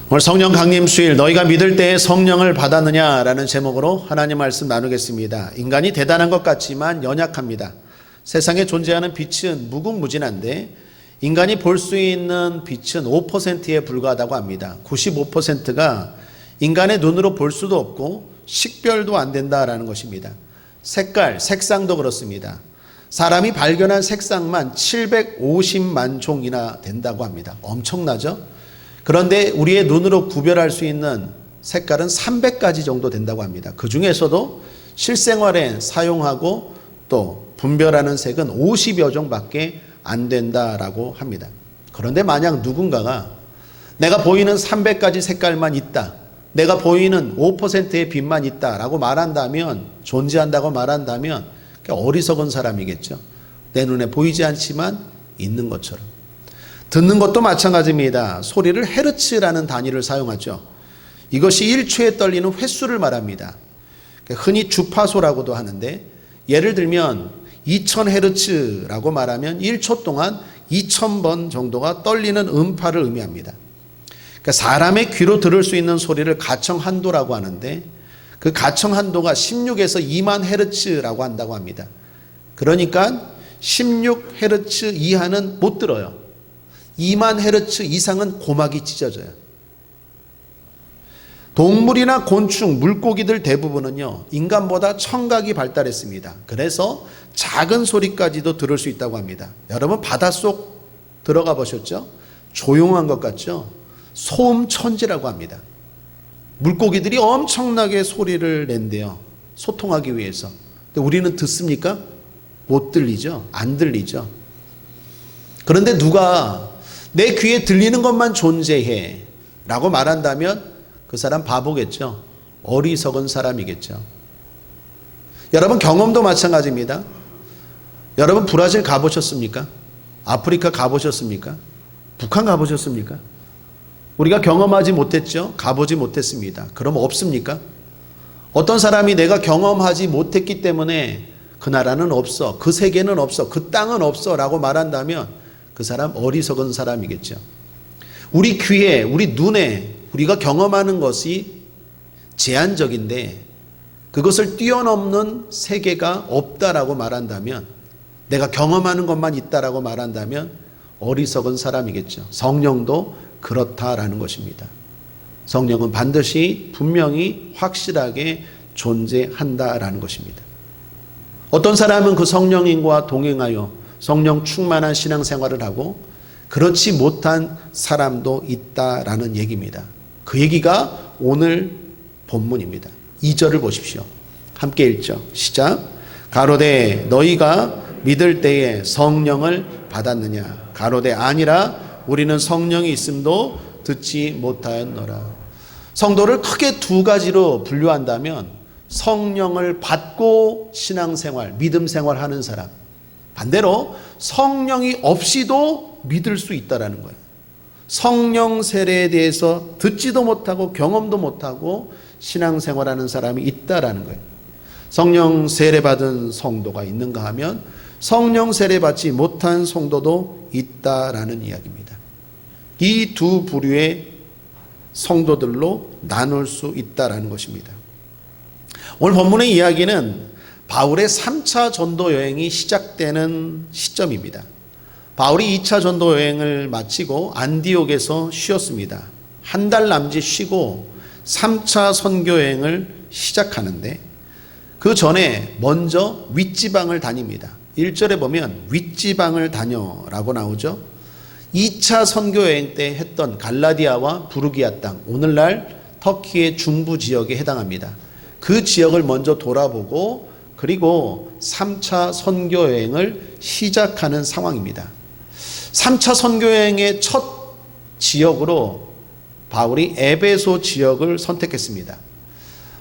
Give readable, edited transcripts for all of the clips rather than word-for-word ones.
오늘 성령 강림 수일 너희가 믿을 때에 성령을 받았느냐라는 제목으로 하나님 말씀 나누겠습니다. 인간이 대단한 것 같지만 연약합니다. 세상에 존재하는 빛은 무궁무진한데 인간이 볼 수 있는 빛은 5%에 불과하다고 합니다. 95%가 인간의 눈으로 볼 수도 없고 식별도 안 된다라는 것입니다. 색깔, 색상도 그렇습니다. 사람이 발견한 색상만 750만 종이나 된다고 합니다. 엄청나죠? 그런데 우리의 눈으로 구별할 수 있는 색깔은 300가지 정도 된다고 합니다. 그 중에서도 실생활에 사용하고 또 분별하는 색은 50여 종밖에 안 된다라고 합니다. 그런데 만약 누군가가 내가 보이는 300가지 색깔만 있다, 내가 보이는 5%의 빛만 있다라고 말한다면, 존재한다고 말한다면 어리석은 사람이겠죠. 내 눈에 보이지 않지만 있는 것처럼. 듣는 것도 마찬가지입니다. 소리를 헤르츠라는 단위를 사용하죠. 이것이 1초에 떨리는 횟수를 말합니다. 흔히 주파소라고도 하는데, 예를 들면 2000헤르츠라고 말하면 1초 동안 2000번 정도가 떨리는 음파를 의미합니다. 그러니까 사람의 귀로 들을 수 있는 소리를 가청한도라고 하는데, 그 가청한도가 16에서 2만 헤르츠라고 한다고 합니다. 그러니까 16헤르츠 이하는 못 들어요. 2만 헤르츠 이상은 고막이 찢어져요. 동물이나 곤충, 물고기들 대부분은요, 인간보다 청각이 발달했습니다. 그래서 작은 소리까지도 들을 수 있다고 합니다. 여러분 바닷속 들어가 보셨죠? 조용한 것 같죠? 소음 천지라고 합니다. 물고기들이 엄청나게 소리를 낸대요. 소통하기 위해서. 근데 우리는 듣습니까? 못 들리죠? 안 들리죠? 그런데 누가 내 귀에 들리는 것만 존재해 라고 말한다면 그 사람 바보겠죠. 어리석은 사람이겠죠. 여러분 경험도 마찬가지입니다. 여러분 브라질 가보셨습니까? 아프리카 가보셨습니까? 북한 가보셨습니까? 우리가 경험하지 못했죠. 가보지 못했습니다. 그럼 없습니까? 어떤 사람이 내가 경험하지 못했기 때문에 그 나라는 없어, 그 세계는 없어, 그 땅은 없어 라고 말한다면 그 사람 어리석은 사람이겠죠. 우리 귀에, 우리 눈에 우리가 경험하는 것이 제한적인데 그것을 뛰어넘는 세계가 없다라고 말한다면, 내가 경험하는 것만 있다라고 말한다면 어리석은 사람이겠죠. 성령도 그렇다라는 것입니다. 성령은 반드시 분명히 확실하게 존재한다라는 것입니다. 어떤 사람은 그 성령님과 동행하여 성령 충만한 신앙생활을 하고 그렇지 못한 사람도 있다라는 얘기입니다. 그 얘기가 오늘 본문입니다. 2절을 보십시오. 함께 읽죠. 시작. 가로되 너희가 믿을 때에 성령을 받았느냐? 가로되 아니라 우리는 성령이 있음도 듣지 못하였노라. 성도를 크게 두 가지로 분류한다면 성령을 받고 신앙생활, 믿음생활 하는 사람, 반대로 성령이 없이도 믿을 수 있다라는 거예요. 성령 세례에 대해서 듣지도 못하고 경험도 못하고 신앙생활하는 사람이 있다라는 거예요. 성령 세례 받은 성도가 있는가 하면 성령 세례 받지 못한 성도도 있다라는 이야기입니다. 이 두 부류의 성도들로 나눌 수 있다라는 것입니다. 오늘 본문의 이야기는 바울의 3차 전도 여행이 시작되는 시점입니다. 바울이 2차 전도 여행을 마치고 안디옥에서 쉬었습니다. 한 달 남짓 쉬고 3차 선교 여행을 시작하는데 그 전에 먼저 윗지방을 다닙니다. 1절에 보면 윗지방을 다녀라고 나오죠. 2차 선교 여행 때 했던 갈라디아와 부르기아 땅, 오늘날 터키의 중부 지역에 해당합니다. 그 지역을 먼저 돌아보고 그리고 3차 선교 여행을 시작하는 상황입니다. 3차 선교 여행의 첫 지역으로 바울이 에베소 지역을 선택했습니다.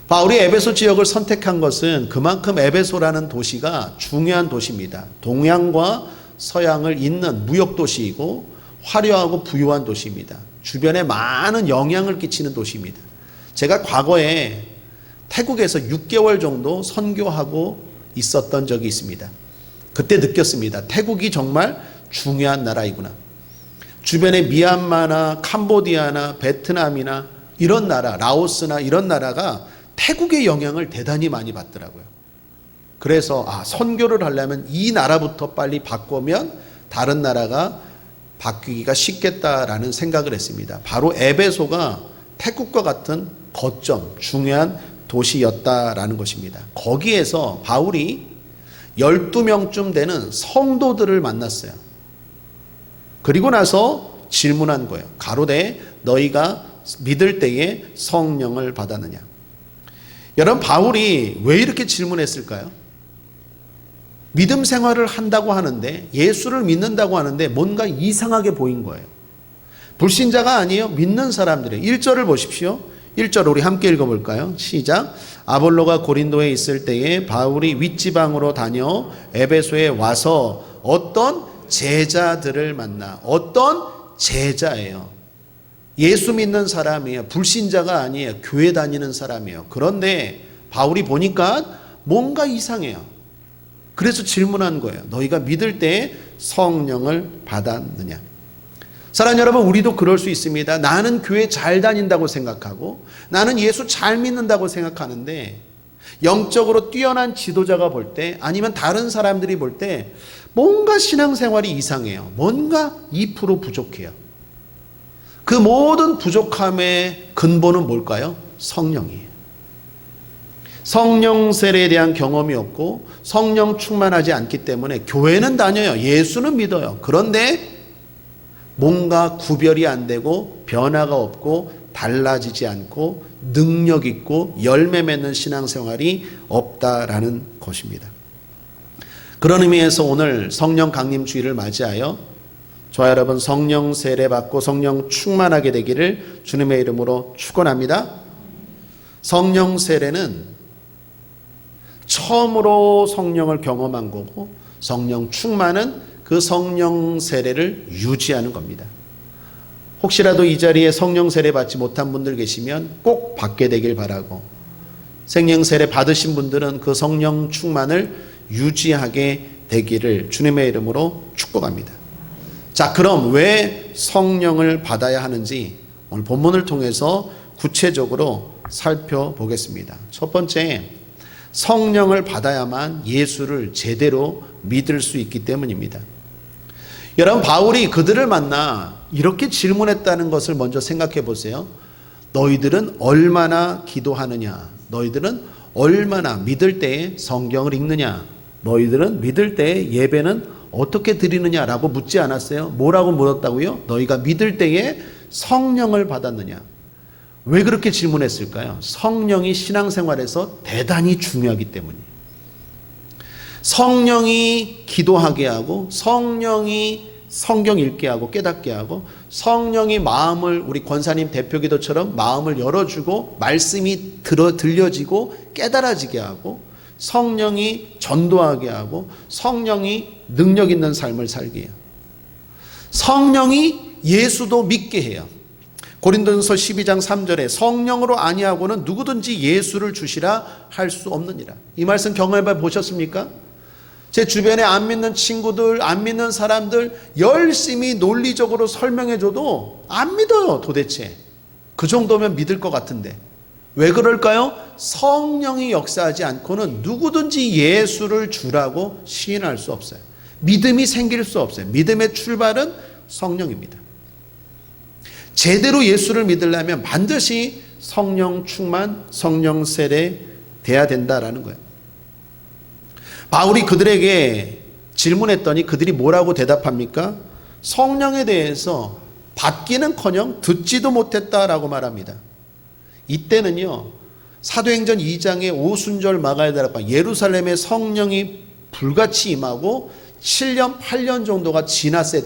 바울이 에베소 지역을 선택한 것은 그만큼 에베소라는 도시가 중요한 도시입니다. 동양과 서양을 잇는 무역 도시이고 화려하고 부유한 도시입니다. 주변에 많은 영향을 끼치는 도시입니다. 제가 과거에 태국에서 6개월 정도 선교하고 있었던 적이 있습니다. 그때 느꼈습니다. 태국이 정말 중요한 나라이구나. 주변에 미얀마나 캄보디아나 베트남이나 이런 나라, 라오스나 이런 나라가 태국의 영향을 대단히 많이 받더라고요. 그래서 선교를 하려면 이 나라부터 빨리 바꾸면 다른 나라가 바뀌기가 쉽겠다라는 생각을 했습니다. 바로 에베소가 태국과 같은 거점, 중요한 도시였다라는 것입니다. 거기에서 바울이 12명쯤 되는 성도들을 만났어요. 그리고 나서 질문한 거예요. 가로되 너희가 믿을 때에 성령을 받았느냐. 여러분, 바울이 왜 이렇게 질문했을까요? 믿음 생활을 한다고 하는데, 예수를 믿는다고 하는데 뭔가 이상하게 보인 거예요. 불신자가 아니에요. 믿는 사람들이에요. 1절을 보십시오. 1절 우리 함께 읽어볼까요? 시작. 아볼로가 고린도에 있을 때에 바울이 윗지방으로 다녀 에베소에 와서 어떤 제자들을 만나. 어떤 제자예요. 예수 믿는 사람이에요. 불신자가 아니에요. 교회 다니는 사람이에요. 그런데 바울이 보니까 뭔가 이상해요. 그래서 질문한 거예요. 너희가 믿을 때 성령을 받았느냐. 사랑하는 여러분, 우리도 그럴 수 있습니다. 나는 교회 잘 다닌다고 생각하고 나는 예수 잘 믿는다고 생각하는데, 영적으로 뛰어난 지도자가 볼 때, 아니면 다른 사람들이 볼 때 뭔가 신앙생활이 이상해요. 뭔가 2% 부족해요. 그 모든 부족함의 근본은 뭘까요? 성령이에요. 성령 세례에 대한 경험이 없고 성령 충만하지 않기 때문에 교회는 다녀요. 예수는 믿어요. 그런데 뭔가 구별이 안 되고 변화가 없고 달라지지 않고 능력 있고 열매 맺는 신앙생활이 없다라는 것입니다. 그런 의미에서 오늘 성령 강림 주일을 맞이하여 저와 여러분 성령 세례 받고 성령 충만하게 되기를 주님의 이름으로 축원합니다. 성령 세례는 처음으로 성령을 경험한 거고, 성령 충만은 그 성령 세례를 유지하는 겁니다. 혹시라도 이 자리에 성령 세례 받지 못한 분들 계시면 꼭 받게 되길 바라고, 성령 세례 받으신 분들은 그 성령 충만을 유지하게 되기를 주님의 이름으로 축복합니다. 자, 그럼 왜 성령을 받아야 하는지 오늘 본문을 통해서 구체적으로 살펴보겠습니다. 첫 번째, 성령을 받아야만 예수를 제대로 믿을 수 있기 때문입니다. 여러분, 바울이 그들을 만나 이렇게 질문했다는 것을 먼저 생각해 보세요. 너희들은 얼마나 기도하느냐? 너희들은 얼마나 믿을 때에 성경을 읽느냐? 너희들은 믿을 때에 예배는 어떻게 드리느냐라고 묻지 않았어요? 뭐라고 물었다고요? 너희가 믿을 때에 성령을 받았느냐? 왜 그렇게 질문했을까요? 성령이 신앙생활에서 대단히 중요하기 때문이에요. 성령이 기도하게 하고, 성령이 성경 읽게 하고 깨닫게 하고, 성령이 마음을, 우리 권사님 대표기도처럼 마음을 열어주고 말씀이 들려지고 깨달아지게 하고, 성령이 전도하게 하고, 성령이 능력 있는 삶을 살게 해요. 성령이 예수도 믿게 해요. 고린도전서 12장 3절에 성령으로 아니하고는 누구든지 예수를 주시라 할 수 없느니라. 이 말씀 경험해 보셨습니까? 제 주변에 안 믿는 친구들, 안 믿는 사람들 열심히 논리적으로 설명해 줘도 안 믿어요, 도대체. 그 정도면 믿을 것 같은데. 왜 그럴까요? 성령이 역사하지 않고는 누구든지 예수를 주라고 시인할 수 없어요. 믿음이 생길 수 없어요. 믿음의 출발은 성령입니다. 제대로 예수를 믿으려면 반드시 성령 충만, 성령 세례 돼야 된다라는 거예요. 바울이 그들에게 질문했더니 그들이 뭐라고 대답합니까? 성령에 대해서 받기는커녕 듣지도 못했다라고 말합니다. 이때는요, 사도행전 2장의 오순절 마가다락방 예루살렘의 성령이 불같이 임하고 7년 8년 정도가 지났을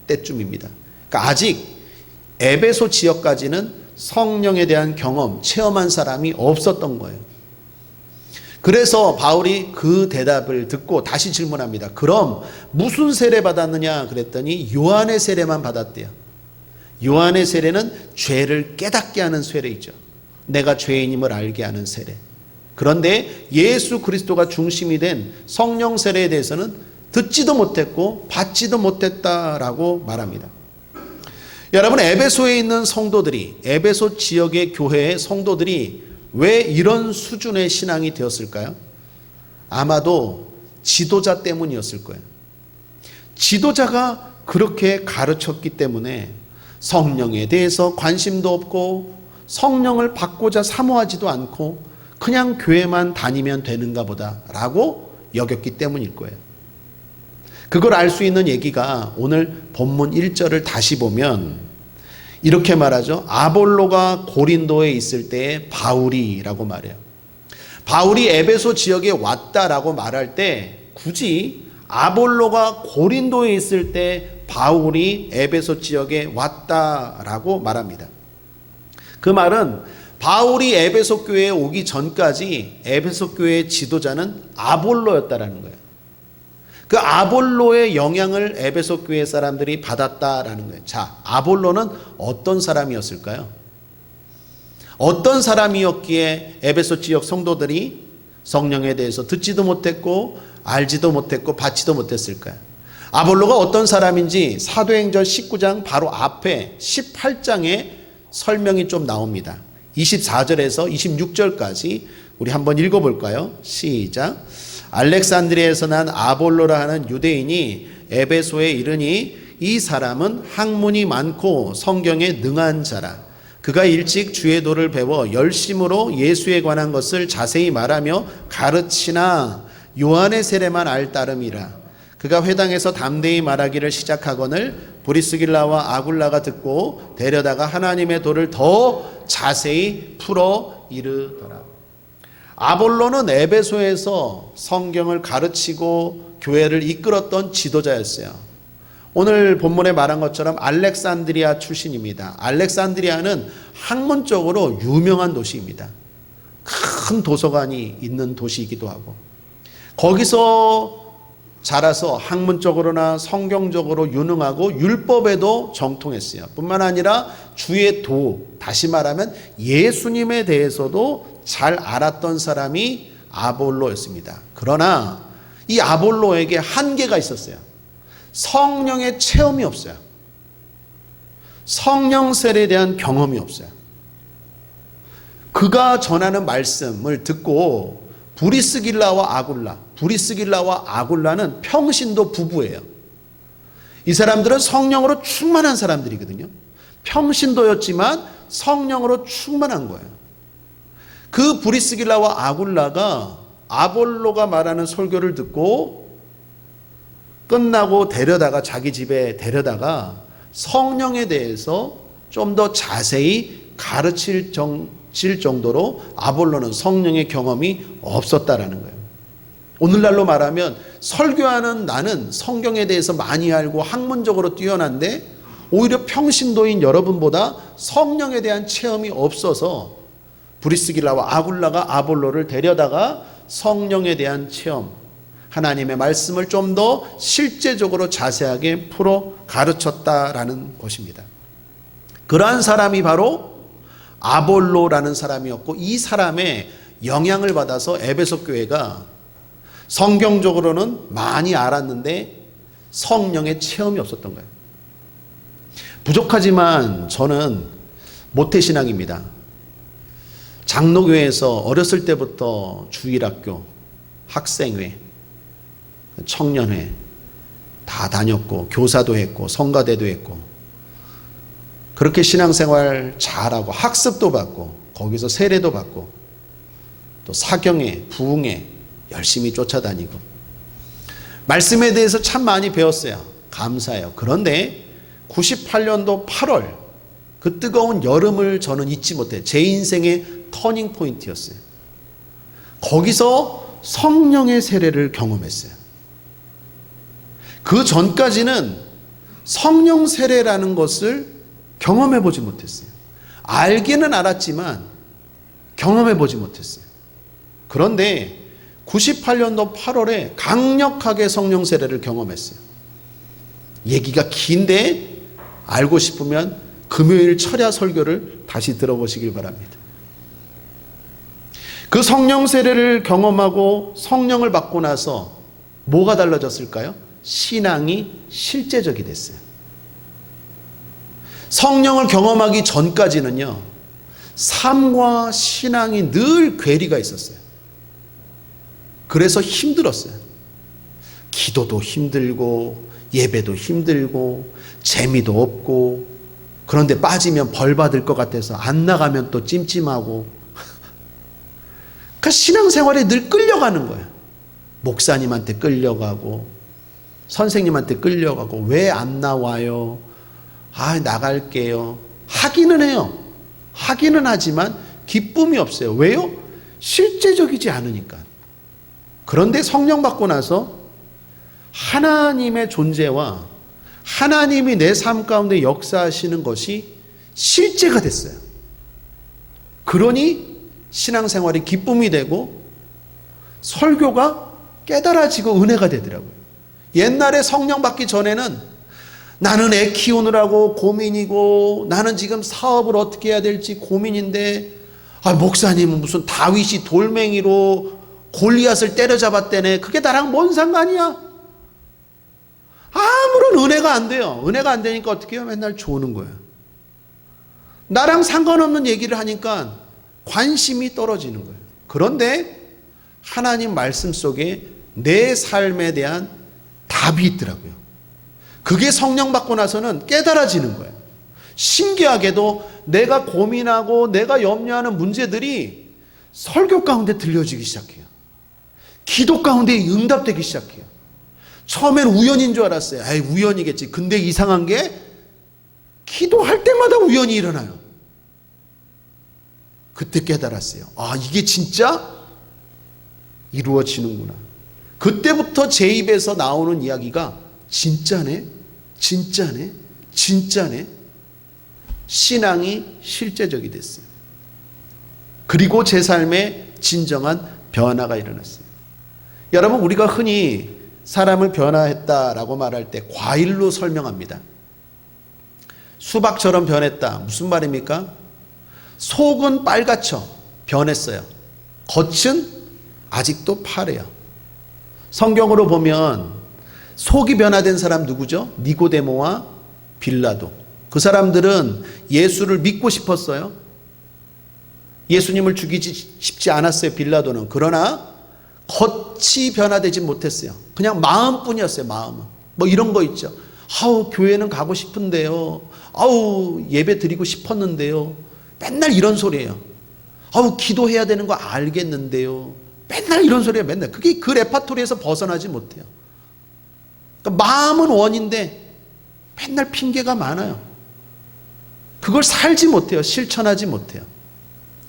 때쯤입니다. 그러니까 아직 에베소 지역까지는 성령에 대한 경험, 체험한 사람이 없었던 거예요. 그래서 바울이 그 대답을 듣고 다시 질문합니다. 그럼 무슨 세례 받았느냐 그랬더니 요한의 세례만 받았대요. 요한의 세례는 죄를 깨닫게 하는 세례이죠. 내가 죄인임을 알게 하는 세례. 그런데 예수 그리스도가 중심이 된 성령 세례에 대해서는 듣지도 못했고 받지도 못했다라고 말합니다. 여러분, 에베소에 있는 성도들이, 에베소 지역의 교회의 성도들이 왜 이런 수준의 신앙이 되었을까요? 아마도 지도자 때문이었을 거예요. 지도자가 그렇게 가르쳤기 때문에 성령에 대해서 관심도 없고 성령을 받고자 사모하지도 않고 그냥 교회만 다니면 되는가 보다라고 여겼기 때문일 거예요. 그걸 알 수 있는 얘기가 오늘 본문 1절을 다시 보면 이렇게 말하죠. 아볼로가 고린도에 있을 때의 바울이라고 말해요. 바울이 에베소 지역에 왔다라고 말할 때 굳이 아볼로가 고린도에 있을 때 바울이 에베소 지역에 왔다라고 말합니다. 그 말은 바울이 에베소 교회에 오기 전까지 에베소 교회의 지도자는 아볼로였다라는 거예요. 그 아볼로의 영향을 에베소 교회 사람들이 받았다라는 거예요. 자, 아볼로는 어떤 사람이었을까요? 어떤 사람이었기에 에베소 지역 성도들이 성령에 대해서 듣지도 못했고 알지도 못했고 받지도 못했을까요? 아볼로가 어떤 사람인지 사도행전 19장 바로 앞에 18장에 설명이 좀 나옵니다. 24절에서 26절까지 우리 한번 읽어볼까요? 시작. 알렉산드리아에서 난 아볼로라 하는 유대인이 에베소에 이르니 이 사람은 학문이 많고 성경에 능한 자라. 그가 일찍 주의 도를 배워 열심으로 예수에 관한 것을 자세히 말하며 가르치나 요한의 세례만 알 따름이라. 그가 회당에서 담대히 말하기를 시작하거늘 브리스길라와 아굴라가 듣고 데려다가 하나님의 도를 더 자세히 풀어 이르더라. 아볼로는 에베소에서 성경을 가르치고 교회를 이끌었던 지도자였어요. 오늘 본문에 말한 것처럼 알렉산드리아 출신입니다. 알렉산드리아는 학문적으로 유명한 도시입니다. 큰 도서관이 있는 도시이기도 하고 거기서 자라서 학문적으로나 성경적으로 유능하고 율법에도 정통했어요. 뿐만 아니라 주의 도, 다시 말하면 예수님에 대해서도 잘 알았던 사람이 아볼로였습니다. 그러나 이 아볼로에게 한계가 있었어요. 성령의 체험이 없어요. 성령 세례에 대한 경험이 없어요. 그가 전하는 말씀을 듣고 브리스길라와 아굴라는 평신도 부부예요. 이 사람들은 성령으로 충만한 사람들이거든요. 평신도였지만 성령으로 충만한 거예요. 그 브리스길라와 아굴라가 아볼로가 말하는 설교를 듣고 끝나고 데려다가 자기 집에 데려다가 성령에 대해서 좀 더 자세히 가르칠 정도로 아볼로는 성령의 경험이 없었다라는 거예요. 오늘날로 말하면 설교하는 나는 성경에 대해서 많이 알고 학문적으로 뛰어난데 오히려 평신도인 여러분보다 성령에 대한 체험이 없어서 브리스길라와 아굴라가 아볼로를 데려다가 성령에 대한 체험, 하나님의 말씀을 좀 더 실제적으로 자세하게 풀어 가르쳤다라는 것입니다. 그러한 사람이 바로 아볼로라는 사람이었고 이 사람의 영향을 받아서 에베소 교회가 성경적으로는 많이 알았는데 성령의 체험이 없었던 거예요. 부족하지만 저는 모태신앙입니다. 장로교회에서 어렸을 때부터 주일학교, 학생회, 청년회 다 다녔고 교사도 했고 성가대도 했고 그렇게 신앙생활 잘하고 학습도 받고 거기서 세례도 받고 또 사경회, 부흥회 열심히 쫓아다니고 말씀에 대해서 참 많이 배웠어요. 감사해요. 그런데 98년도 8월 그 뜨거운 여름을 저는 잊지 못해요. 제 인생의 터닝 포인트였어요. 거기서 성령의 세례를 경험했어요. 그 전까지는 성령 세례라는 것을 경험해 보지 못했어요. 알기는 알았지만 경험해 보지 못했어요. 그런데 98년도 8월에 강력하게 성령 세례를 경험했어요. 얘기가 긴데 알고 싶으면 금요일 철야 설교를 다시 들어보시길 바랍니다. 그 성령 세례를 경험하고 성령을 받고 나서 뭐가 달라졌을까요? 신앙이 실제적이 됐어요. 성령을 경험하기 전까지는요, 삶과 신앙이 늘 괴리가 있었어요. 그래서 힘들었어요. 기도도 힘들고 예배도 힘들고 재미도 없고, 그런데 빠지면 벌 받을 것 같아서 안 나가면 또 찜찜하고, 그러니까 신앙생활에 늘 끌려가는 거예요. 목사님한테 끌려가고 선생님한테 끌려가고, 왜 안 나와요? 나갈게요. 하기는 해요. 하기는 하지만 기쁨이 없어요. 왜요? 실제적이지 않으니까. 그런데 성령 받고 나서 하나님의 존재와 하나님이 내 삶 가운데 역사하시는 것이 실제가 됐어요. 그러니 신앙생활이 기쁨이 되고 설교가 깨달아지고 은혜가 되더라고요. 옛날에 성령 받기 전에는 나는 애 키우느라고 고민이고, 나는 지금 사업을 어떻게 해야 될지 고민인데, 목사님은 무슨 다윗이 돌멩이로 골리앗을 때려잡았대네. 그게 나랑 뭔 상관이야? 아무런 은혜가 안 돼요. 은혜가 안 되니까 어떻게 해요? 맨날 조는 거예요. 나랑 상관없는 얘기를 하니까 관심이 떨어지는 거예요. 그런데 하나님 말씀 속에 내 삶에 대한 답이 있더라고요. 그게 성령 받고 나서는 깨달아지는 거예요. 신기하게도 내가 고민하고 내가 염려하는 문제들이 설교 가운데 들려지기 시작해요. 기도 가운데 응답되기 시작해요. 처음엔 우연인 줄 알았어요. 우연이겠지. 근데 이상한 게 기도할 때마다 우연이 일어나요. 그때 깨달았어요. 이게 진짜 이루어지는구나. 그때부터 제 입에서 나오는 이야기가 진짜네, 진짜네, 진짜네. 신앙이 실제적이 됐어요. 그리고 제 삶에 진정한 변화가 일어났어요. 여러분, 우리가 흔히 사람을 변화했다라고 말할 때 과일로 설명합니다. 수박처럼 변했다. 무슨 말입니까? 속은 빨갛죠. 변했어요. 겉은 아직도 파래요. 성경으로 보면 속이 변화된 사람 누구죠? 니고데모와 빌라도. 그 사람들은 예수를 믿고 싶었어요. 예수님을 죽이지 싶지 않았어요, 빌라도는. 그러나 겉이 변화되지 못했어요. 그냥 마음뿐이었어요, 마음은. 이런 거 있죠. 교회는 가고 싶은데요. 예배 드리고 싶었는데요. 맨날 이런 소리예요. 기도해야 되는 거 알겠는데요. 맨날 이런 소리예요, 맨날. 그게 그 레파토리에서 벗어나지 못해요. 그러니까 마음은 원인데 맨날 핑계가 많아요. 그걸 살지 못해요. 실천하지 못해요.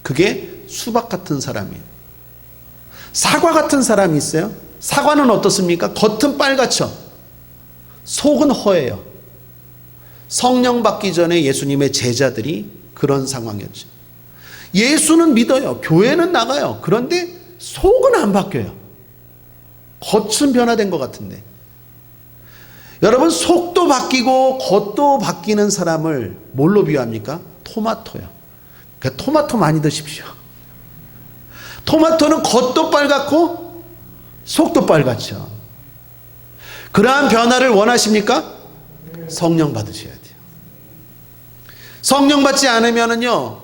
그게 수박 같은 사람이에요. 사과 같은 사람이 있어요. 사과는 어떻습니까? 겉은 빨갛죠. 속은 허예요. 성령 받기 전에 예수님의 제자들이 그런 상황이었죠. 예수는 믿어요. 교회는 나가요. 그런데 속은 안 바뀌어요. 겉은 변화된 것 같은데. 여러분, 속도 바뀌고 겉도 바뀌는 사람을 뭘로 비유합니까? 토마토요. 그러니까 토마토 많이 드십시오. 토마토는 겉도 빨갛고 속도 빨갛죠. 그러한 변화를 원하십니까? 성령 받으셔야 돼요. 성령 받지 않으면은요,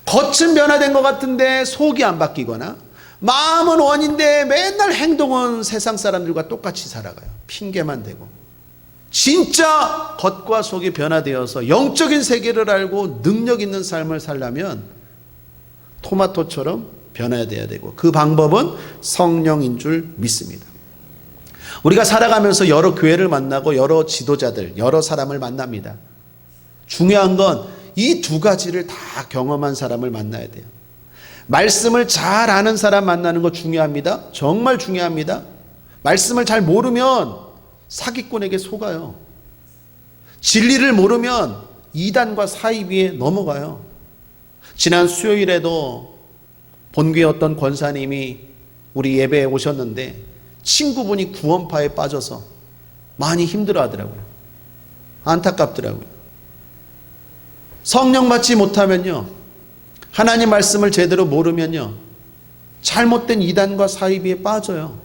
겉은 변화된 것 같은데 속이 안 바뀌거나, 마음은 원인데 맨날 행동은 세상 사람들과 똑같이 살아가요. 핑계만 대고. 진짜 겉과 속이 변화되어서 영적인 세계를 알고 능력 있는 삶을 살려면 토마토처럼 변화돼야 되고, 그 방법은 성령인 줄 믿습니다. 우리가 살아가면서 여러 교회를 만나고 여러 지도자들, 여러 사람을 만납니다. 중요한 건 이 두 가지를 다 경험한 사람을 만나야 돼요. 말씀을 잘 아는 사람 만나는 거 중요합니다. 정말 중요합니다. 말씀을 잘 모르면 사기꾼에게 속아요. 진리를 모르면 이단과 사이비에 넘어가요. 지난 수요일에도 본교회 어떤 권사님이 우리 예배에 오셨는데 친구분이 구원파에 빠져서 많이 힘들어 하더라고요. 안타깝더라고요. 성령 받지 못하면요, 하나님 말씀을 제대로 모르면요, 잘못된 이단과 사이비에 빠져요.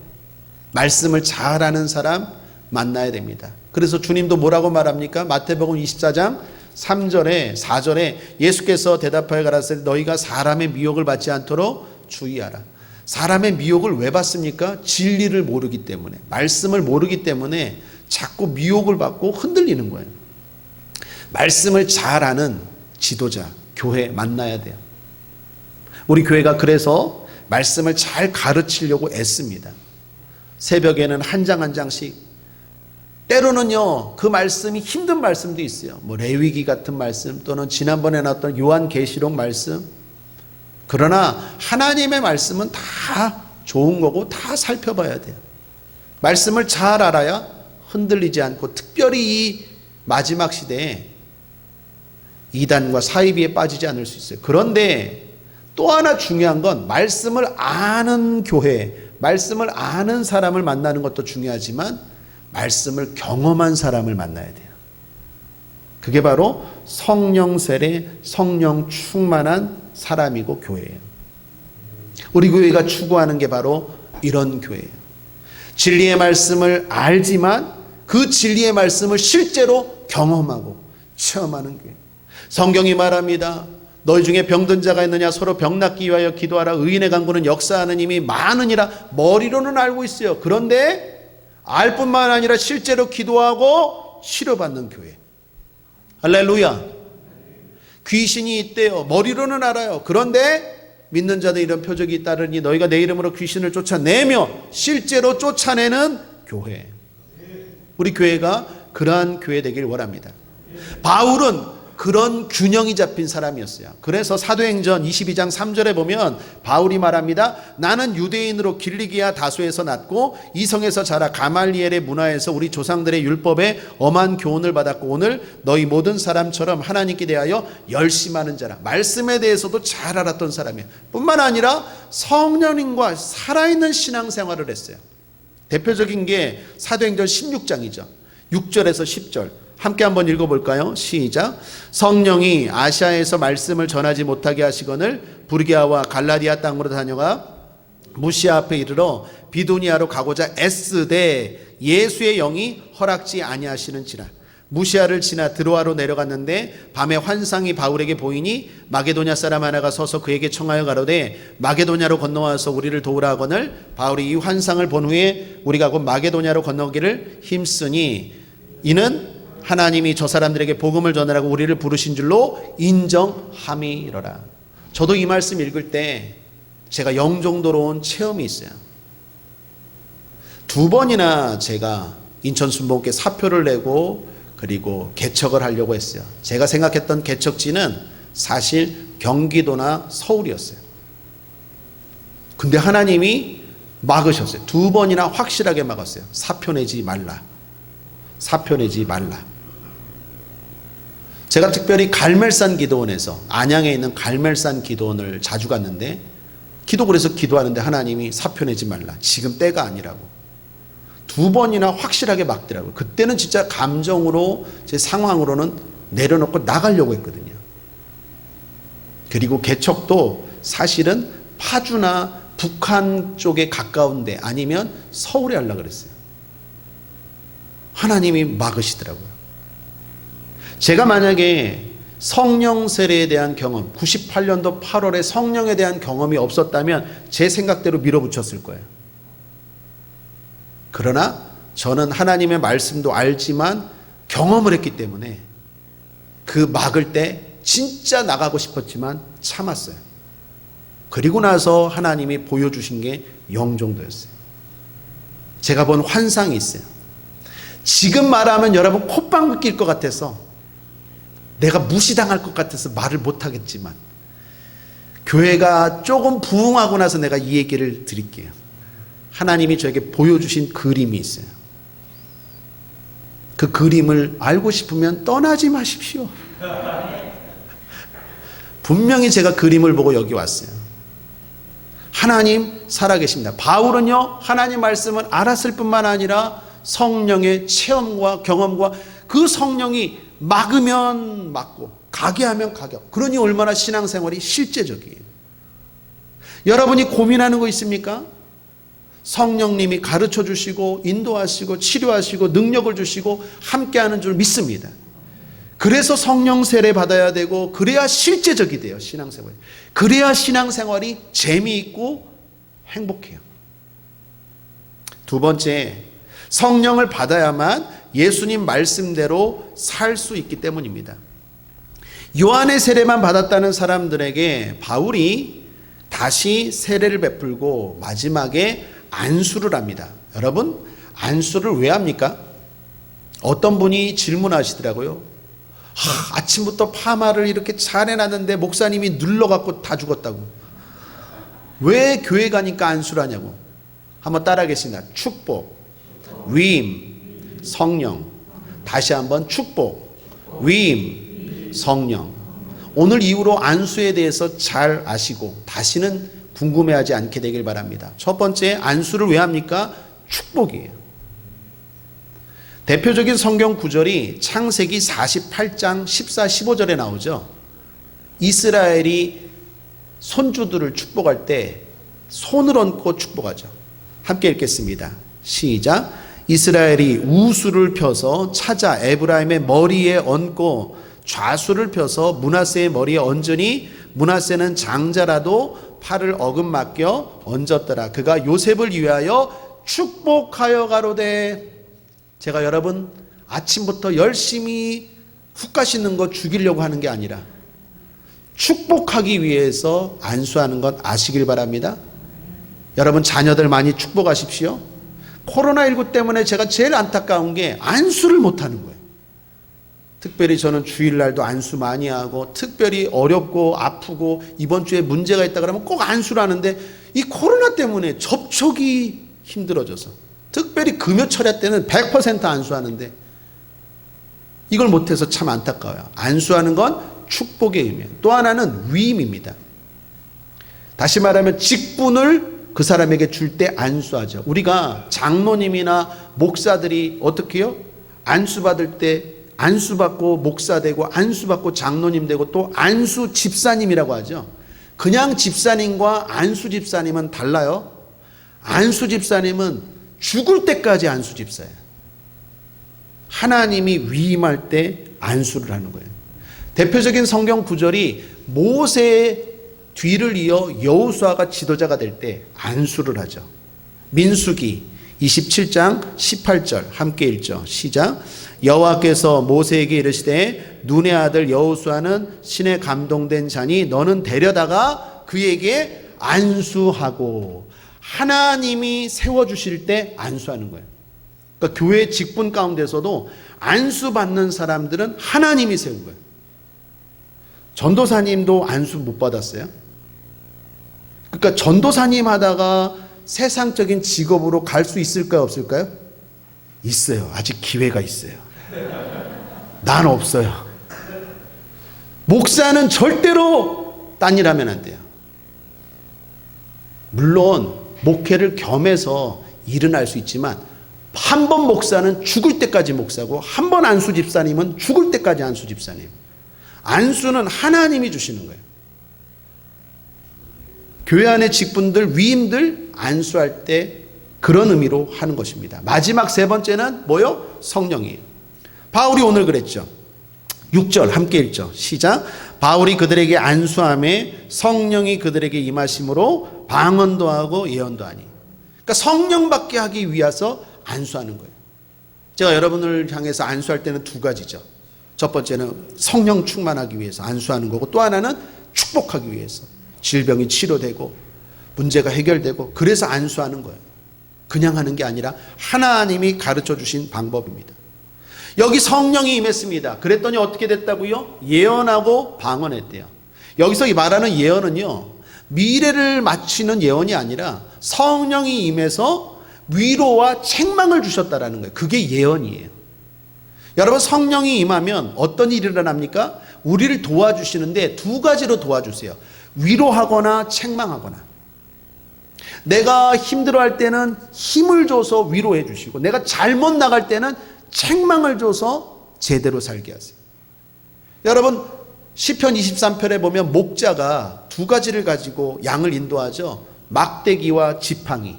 말씀을 잘 아는 사람 만나야 됩니다. 그래서 주님도 뭐라고 말합니까? 마태복음 24장 3절에 4절에 예수께서 대답하여 가라사대 너희가 사람의 미혹을 받지 않도록 주의하라. 사람의 미혹을 왜 받습니까? 진리를 모르기 때문에, 말씀을 모르기 때문에 자꾸 미혹을 받고 흔들리는 거예요. 말씀을 잘 아는 지도자, 교회 만나야 돼요. 우리 교회가 그래서 말씀을 잘 가르치려고 애씁니다. 새벽에는 한 장 한 장씩, 때로는요 그 말씀이 힘든 말씀도 있어요. 뭐 레위기 같은 말씀, 또는 지난번에 나왔던 요한계시록 말씀. 그러나 하나님의 말씀은 다 좋은 거고 다 살펴봐야 돼요. 말씀을 잘 알아야 흔들리지 않고, 특별히 이 마지막 시대에 이단과 사이비에 빠지지 않을 수 있어요. 그런데 또 하나 중요한 건 말씀을 아는 교회, 말씀을 아는 사람을 만나는 것도 중요하지만 말씀을 경험한 사람을 만나야 돼요. 그게 바로 성령 세례, 성령 충만한 사람이고 교회예요. 우리 교회가 추구하는 게 바로 이런 교회예요. 진리의 말씀을 알지만 그 진리의 말씀을 실제로 경험하고 체험하는 교회. 성경이 말합니다. 너희 중에 병든 자가 있느냐 서로 병 낫기 위하여 기도하라. 의인의 간구는 역사하는 힘이 많으니라. 머리로는 알고 있어요. 그런데 알 뿐만 아니라 실제로 기도하고 치료받는 교회. 할렐루야. 귀신이 있대요. 머리로는 알아요. 그런데 믿는 자들 이런 표적이 따르니 너희가 내 이름으로 귀신을 쫓아내며 실제로 쫓아내는 교회. 우리 교회가 그러한 교회 되길 원합니다. 바울은 그런 균형이 잡힌 사람이었어요. 그래서 사도행전 22장 3절에 보면 바울이 말합니다. 나는 유대인으로 길리기아 다소에서 났고 이성에서 자라 가말리엘의 문화에서 우리 조상들의 율법에 엄한 교훈을 받았고 오늘 너희 모든 사람처럼 하나님께 대하여 열심하는 자라. 말씀에 대해서도 잘 알았던 사람이에요. 뿐만 아니라 성령님과 살아있는 신앙생활을 했어요. 대표적인 게 사도행전 16장이죠. 6절에서 10절. 함께 한번 읽어볼까요? 시작. 성령이 아시아에서 말씀을 전하지 못하게 하시거늘 부르기아와 갈라디아 땅으로 다녀가 무시아 앞에 이르러 비두니아로 가고자 애쓰되 예수의 영이 허락지 아니하시는지라. 무시아를 지나 드로아로 내려갔는데 밤에 환상이 바울에게 보이니 마게도냐 사람 하나가 서서 그에게 청하여 가로되 마게도냐로 건너와서 우리를 도우라 하거늘 바울이 이 환상을 본 후에 우리가 곧 마게도냐로 건너기를 힘쓰니 이는 하나님이 저 사람들에게 복음을 전하라고 우리를 부르신 줄로 인정함이로라. 저도 이 말씀 읽을 때 제가 영종도로 온 체험이 있어요. 2번이나 제가 인천 순복음교회 사표를 내고 그리고 개척을 하려고 했어요. 제가 생각했던 개척지는 사실 경기도나 서울이었어요. 근데 하나님이 막으셨어요. 2번이나 확실하게 막았어요. 사표 내지 말라. 사표 내지 말라. 제가 특별히 갈멜산 기도원에서, 안양에 있는 갈멜산 기도원을 자주 갔는데 기도굴에서 기도하는데 하나님이 사표 내지 말라. 지금 때가 아니라고. 2번이나 확실하게 막더라고요. 그때는 진짜 감정으로, 제 상황으로는 내려놓고 나가려고 했거든요. 그리고 개척도 사실은 파주나 북한 쪽에 가까운데 아니면 서울에 하려고 그랬어요. 하나님이 막으시더라고요. 제가 만약에 성령 세례에 대한 경험, 98년도 8월에 성령에 대한 경험이 없었다면 제 생각대로 밀어붙였을 거예요. 그러나 저는 하나님의 말씀도 알지만 경험을 했기 때문에 그 막을 때 진짜 나가고 싶었지만 참았어요. 그리고 나서 하나님이 보여주신 게 영종도였어요. 제가 본 환상이 있어요. 지금 말하면 여러분 콧방귀 낄 것 같아서, 내가 무시당할 것 같아서 말을 못하겠지만 교회가 조금 부흥하고 나서 내가 이 얘기를 드릴게요. 하나님이 저에게 보여주신 그림이 있어요. 그 그림을 알고 싶으면 떠나지 마십시오. 분명히 제가 그림을 보고 여기 왔어요. 하나님 살아계십니다. 바울은요, 하나님 말씀을 알았을 뿐만 아니라 성령의 체험과 경험과 그 성령이 막으면 막고 가게 하면 가게 하고, 그러니 얼마나 신앙생활이 실제적이에요. 여러분이 고민하는 거 있습니까? 성령님이 가르쳐 주시고 인도하시고 치료하시고 능력을 주시고 함께하는 줄 믿습니다. 그래서 성령 세례 받아야 되고 그래야 실제적이 돼요. 신앙생활이. 그래야 신앙생활이 재미있고 행복해요. 두 번째, 성령을 받아야만 예수님 말씀대로 살 수 있기 때문입니다. 요한의 세례만 받았다는 사람들에게 바울이 다시 세례를 베풀고 마지막에 안수를 합니다. 여러분, 안수를 왜 합니까? 어떤 분이 질문하시더라고요. 아침부터 파마를 이렇게 잘 해놨는데 목사님이 눌러갖고 다 죽었다고. 왜 교회 가니까 안수를 하냐고. 한번 따라하겠습니다. 축복, 위임, 성령. 다시 한번 축복, 위임, 성령. 오늘 이후로 안수에 대해서 잘 아시고 다시는 궁금해하지 않게 되길 바랍니다. 첫 번째, 안수를 왜 합니까? 축복이에요. 대표적인 성경 구절이 창세기 48장 14, 15절에 나오죠. 이스라엘이 손주들을 축복할 때 손을 얹고 축복하죠. 함께 읽겠습니다. 시작. 이스라엘이 우수를 펴서 찾아 에브라임의 머리에 얹고 좌수를 펴서 므낫세의 머리에 얹으니 므낫세는 장자라도 팔을 어긋맞겨 얹었더라. 그가 요셉을 위하여 축복하여 가로되. 제가 여러분 아침부터 열심히 훅 씻는 거 죽이려고 하는 게 아니라 축복하기 위해서 안수하는 것 아시길 바랍니다. 여러분 자녀들 많이 축복하십시오. 코로나19 때문에 제가 제일 안타까운 게 안수를 못하는 거예요. 특별히 저는 주일날도 안수 많이 하고 특별히 어렵고 아프고 이번 주에 문제가 있다 그러면 꼭 안수를 하는데 이 코로나 때문에 접촉이 힘들어져서 특별히 금요철야 때는 100% 안수하는데 이걸 못해서 참 안타까워요. 안수하는 건 축복의 의미예요. 또 하나는 위임입니다. 다시 말하면 직분을 그 사람에게 줄 때 안수하죠. 우리가 장로님이나 목사들이 어떻게 해요? 안수받을 때 안수받고 목사 되고 안수받고 장로님 되고 또 안수 집사님이라고 하죠. 그냥 집사님과 안수 집사님은 달라요. 안수 집사님은 죽을 때까지 안수 집사예요. 하나님이 위임할 때 안수를 하는 거예요. 대표적인 성경 구절이 모세의 뒤를 이어 여호수아가 지도자가 될 때 안수를 하죠. 민수기 27장 18절 함께 읽죠. 시작. 여호와께서 모세에게 이르시되 눈의 아들 여호수아는 신에 감동된 자니 너는 데려다가 그에게 안수하고. 하나님이 세워주실 때 안수하는 거예요. 그러니까 교회 직분 가운데서도 안수받는 사람들은 하나님이 세운 거예요. 전도사님도 안수 못 받았어요? 그러니까 전도사님 하다가 세상적인 직업으로 갈 수 있을까요? 없을까요? 있어요. 아직 기회가 있어요. 난 없어요. 목사는 절대로 딴 일 하면 안 돼요. 물론 목회를 겸해서 일은 할 수 있지만 한 번 목사는 죽을 때까지 목사고 한 번 안수 집사님은 죽을 때까지 안수 집사님. 안수는 하나님이 주시는 거예요. 교회 안의 직분들, 위임들 안수할 때 그런 의미로 하는 것입니다. 마지막 세 번째는 뭐요? 성령이에요. 바울이 오늘 그랬죠. 6절 함께 읽죠. 시작. 바울이 그들에게 안수함에 성령이 그들에게 임하심으로 방언도 하고 예언도 하니. 그러니까 성령 받게 하기 위해서 안수하는 거예요. 제가 여러분을 향해서 안수할 때는 두 가지죠. 첫 번째는 성령 충만하기 위해서 안수하는 거고 또 하나는 축복하기 위해서. 질병이 치료되고 문제가 해결되고 그래서 안수하는 거예요. 그냥 하는 게 아니라 하나님이 가르쳐 주신 방법입니다. 여기 성령이 임했습니다. 그랬더니 어떻게 됐다고요? 예언하고 방언했대요. 여기서 이 말하는 예언은요, 미래를 맞추는 예언이 아니라 성령이 임해서 위로와 책망을 주셨다라는 거예요. 그게 예언이에요. 여러분, 성령이 임하면 어떤 일이 일어납니까? 우리를 도와주시는데 두 가지로 도와주세요. 위로하거나 책망하거나. 내가 힘들어할 때는 힘을 줘서 위로해 주시고 내가 잘못 나갈 때는 책망을 줘서 제대로 살게 하세요. 여러분, 시편 23편에 보면 목자가 두 가지를 가지고 양을 인도하죠. 막대기와 지팡이.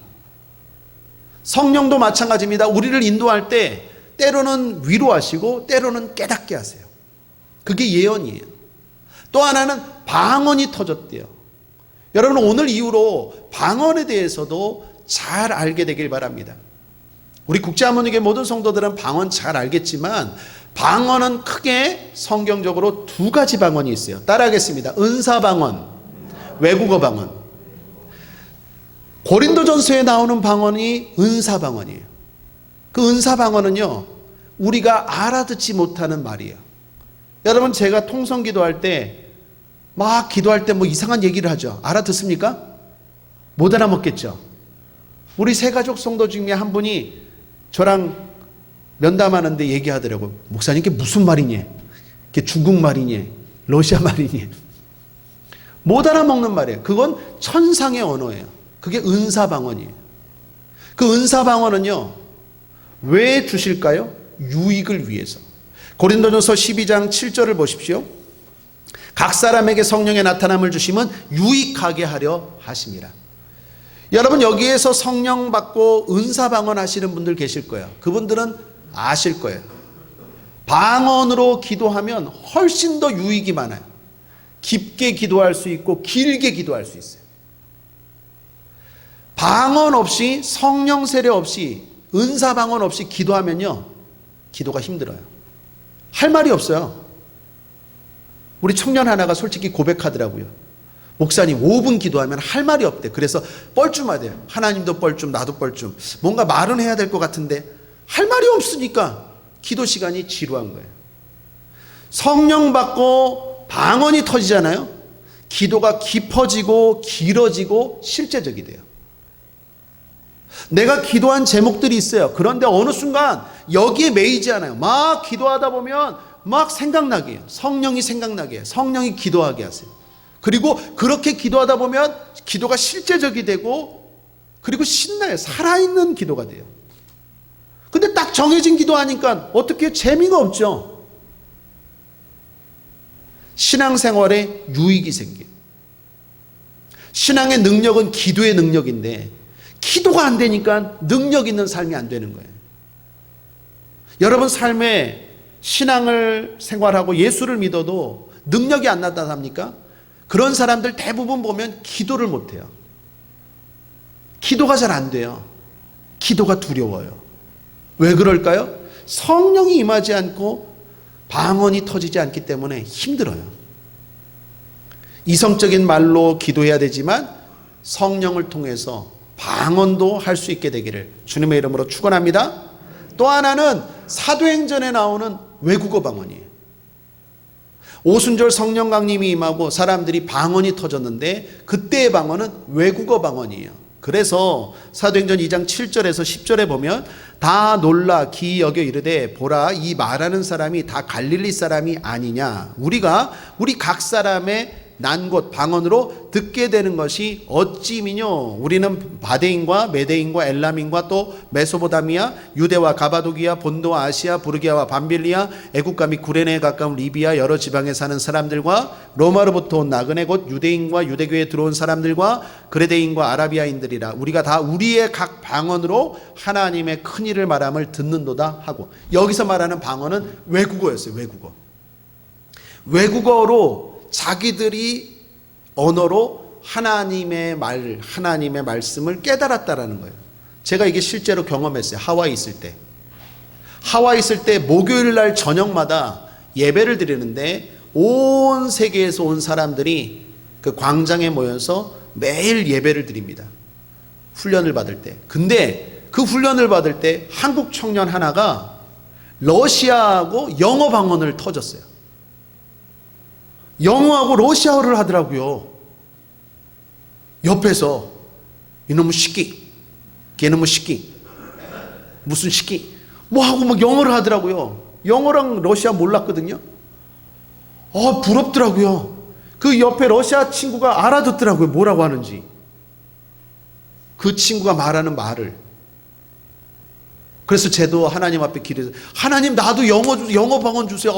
성령도 마찬가지입니다. 우리를 인도할 때 때로는 위로하시고 때로는 깨닫게 하세요. 그게 예언이에요. 또 하나는 방언이 터졌대요. 여러분 오늘 이후로 방언에 대해서도 잘 알게 되길 바랍니다. 우리 국제하모니교회 모든 성도들은 방언 잘 알겠지만 방언은 크게 성경적으로 두 가지 방언이 있어요. 따라하겠습니다. 은사방언, 외국어 방언. 고린도전서에 나오는 방언이 은사방언이에요. 그 은사방언은요, 우리가 알아듣지 못하는 말이에요. 여러분 제가 통성 기도할 때 막 기도할 때 뭐 이상한 얘기를 하죠. 알아듣습니까? 못 알아먹겠죠. 우리 새가족 성도 중에 한 분이 저랑 면담하는데 얘기하더라고요. 목사님 이게 무슨 말이니? 이게 중국말이니? 러시아 말이니? 못 알아먹는 말이에요. 그건 천상의 언어예요. 그게 은사방언이에요. 그 은사방언은요, 왜 주실까요? 유익을 위해서. 고린도전서 12장 7절을 보십시오. 각 사람에게 성령의 나타남을 주심은 유익하게 하려 하심이라. 여러분 여기에서 성령 받고 은사 방언 하시는 분들 계실 거예요. 그분들은 아실 거예요. 방언으로 기도하면 훨씬 더 유익이 많아요. 깊게 기도할 수 있고 길게 기도할 수 있어요. 방언 없이 성령 세례 없이 은사 방언 없이 기도하면요, 기도가 힘들어요. 할 말이 없어요. 우리 청년 하나가 솔직히 고백하더라고요. 목사님 5분 기도하면 할 말이 없대. 그래서 뻘쭘하대요. 하나님도 뻘쭘 나도 뻘쭘. 뭔가 말은 해야 될 것 같은데 할 말이 없으니까 기도 시간이 지루한 거예요. 성령 받고 방언이 터지잖아요. 기도가 깊어지고 길어지고 실제적이 돼요. 내가 기도한 제목들이 있어요. 그런데 어느 순간 여기에 매이지 않아요. 막 기도하다 보면 막 생각나게 해요. 성령이 생각나게 해요. 성령이 기도하게 하세요. 그리고 그렇게 기도하다 보면 기도가 실제적이 되고 그리고 신나요. 살아있는 기도가 돼요. 근데 딱 정해진 기도하니까 어떻게 재미가 없죠. 신앙생활에 유익이 생겨요. 신앙의 능력은 기도의 능력인데 기도가 안 되니까 능력 있는 삶이 안 되는 거예요. 여러분 삶에 신앙을 생활하고 예수를 믿어도 능력이 안 나타납니까? 그런 사람들 대부분 보면 기도를 못해요. 기도가 잘 안 돼요. 기도가 두려워요. 왜 그럴까요? 성령이 임하지 않고 방언이 터지지 않기 때문에 힘들어요. 이성적인 말로 기도해야 되지만 성령을 통해서 방언도 할 수 있게 되기를 주님의 이름으로 축원합니다. 또 하나는 사도행전에 나오는 외국어 방언이에요. 오순절 성령 강림이 임하고 사람들이 방언이 터졌는데 그때의 방언은 외국어 방언이에요. 그래서 사도행전 2장 7절에서 10절에 보면 다 놀라 기이 여겨 이르되 보라 이 말하는 사람이 다 갈릴리 사람이 아니냐. 우리가 우리 각 사람의 난 곳 방언으로 듣게 되는 것이 어찌미뇨. 우리는 바데인과 메데인과 엘람인과 또 메소포타미아 유대와 가바도기아 본도와 아시아 부르기아와 밤빌리아 애국가 및 구레네에 가까운 리비아 여러 지방에 사는 사람들과 로마로부터 온 나그네 곧 유대인과 유대교에 들어온 사람들과 그레데인과 아라비아인들이라. 우리가 다 우리의 각 방언으로 하나님의 큰 일을 말함을 듣는도다 하고, 여기서 말하는 방언은 외국어였어요. 외국어로 자기들이 언어로 하나님의 말, 하나님의 말씀을 깨달았다라는 거예요. 제가 이게 실제로 경험했어요. 하와이 있을 때. 하와이 있을 때 목요일 날 저녁마다 예배를 드리는데 온 세계에서 온 사람들이 그 광장에 모여서 매일 예배를 드립니다. 훈련을 받을 때. 근데 그 훈련을 받을 때 한국 청년 하나가 러시아하고 영어 방언을 터졌어요. 영어하고 러시아어를 하더라고요. 옆에서 이놈의 시끼, 걔놈의 시끼, 무슨 시끼 뭐 하고 막 영어를 하더라고요. 영어랑 러시아 몰랐거든요. 부럽더라고요. 그 옆에 러시아 친구가 알아듣더라고요. 뭐라고 하는지. 그 친구가 말하는 말을. 그래서 저도 하나님 앞에 기도해서 하나님 나도 영어 방언 주세요.